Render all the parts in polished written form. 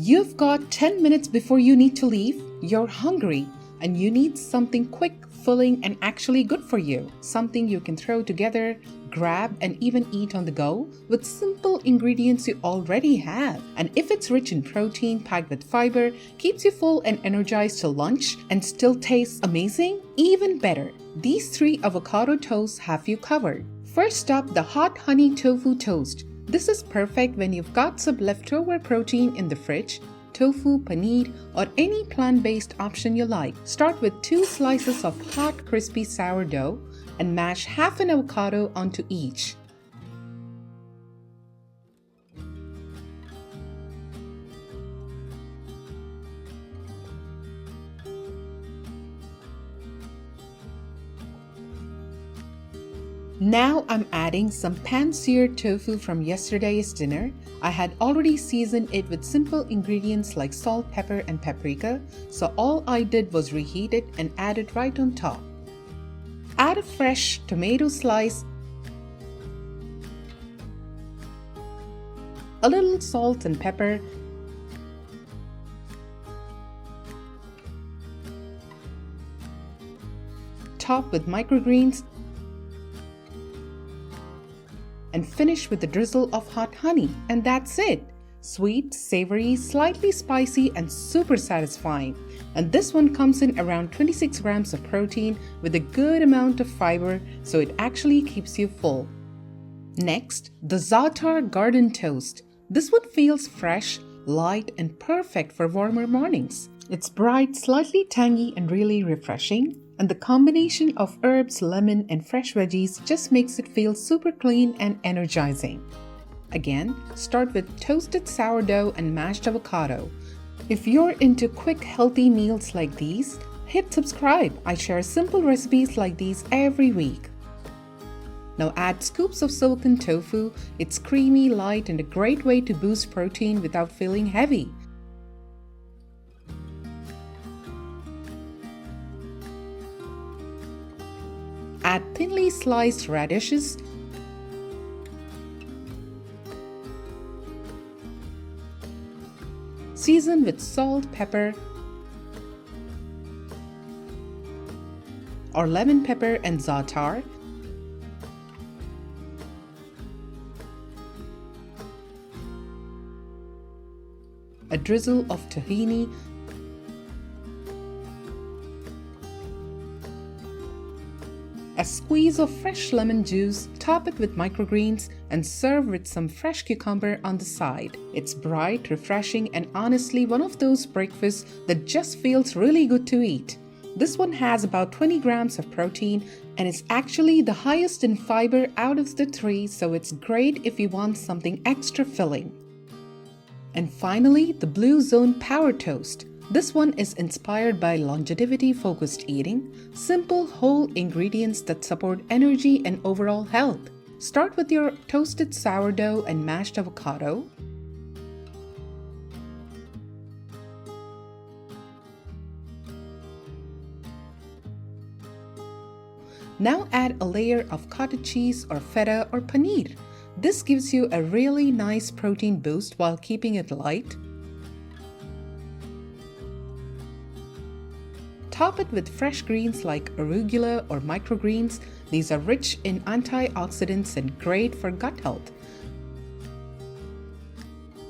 You've got 10 minutes before you need to leave, you're hungry, and you need something quick, filling, and actually good for you. Something you can throw together, grab, and even eat on the go with simple ingredients you already have. And if it's rich in protein, packed with fiber, keeps you full and energized till lunch, and still tastes amazing, even better. These 3 avocado toasts have you covered. First up, the hot honey tofu toast. This is perfect when you've got some leftover protein in the fridge, tofu, paneer, or any plant-based option you like. Start with 2 slices of hot, crispy sourdough and mash half an avocado onto each. Now I'm adding some pan-seared tofu from yesterday's dinner. I had already seasoned it with simple ingredients like salt, pepper, and paprika, so all I did was reheat it and add it right on top. Add a fresh tomato slice, a little salt and pepper, top with microgreens, and finish with a drizzle of hot honey. And that's it! Sweet, savory, slightly spicy, and super satisfying. And this one comes in around 26 grams of protein with a good amount of fiber, so it actually keeps you full. Next, the Zaatar Garden Toast. This one feels fresh, light, and perfect for warmer mornings. It's bright, slightly tangy, and really refreshing. And the combination of herbs, lemon, and fresh veggies just makes it feel super clean and energizing. Again, start with toasted sourdough and mashed avocado. If you're into quick, healthy meals like these, hit subscribe. I share simple recipes like these every week. Now add scoops of silken tofu. It's creamy, light, and a great way to boost protein without feeling heavy. Add thinly sliced radishes, season with salt, pepper, or lemon pepper and za'atar. A drizzle of tahini, a squeeze of fresh lemon juice, top it with microgreens, and serve with some fresh cucumber on the side. It's bright, refreshing, and honestly one of those breakfasts that just feels really good to eat. This one has about 20 grams of protein and is actually the highest in fiber out of the 3, so it's great if you want something extra filling. And finally, the Blue Zone Power Toast. This one is inspired by longevity-focused eating, simple whole ingredients that support energy and overall health. Start with your toasted sourdough and mashed avocado. Now add a layer of cottage cheese or feta or paneer. This gives you a really nice protein boost while keeping it light. Top it with fresh greens like arugula or microgreens. These are rich in antioxidants and great for gut health.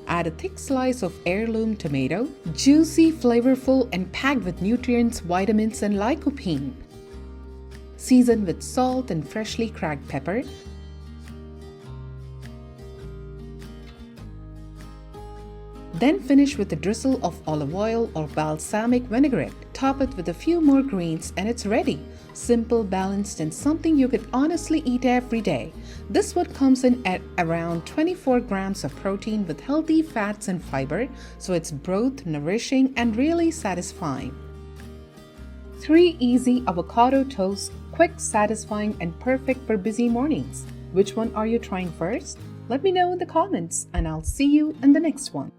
Add a thick slice of heirloom tomato, juicy, flavorful, and packed with nutrients, vitamins, and lycopene. Season with salt and freshly cracked pepper. Then finish with a drizzle of olive oil or balsamic vinaigrette. Top it with a few more greens and it's ready. Simple, balanced, and something you could honestly eat every day. This one comes in at around 24 grams of protein with healthy fats and fiber, so it's both nourishing and really satisfying. 3 easy avocado toasts, quick, satisfying, and perfect for busy mornings. Which one are you trying first? Let me know in the comments, and I'll see you in the next one.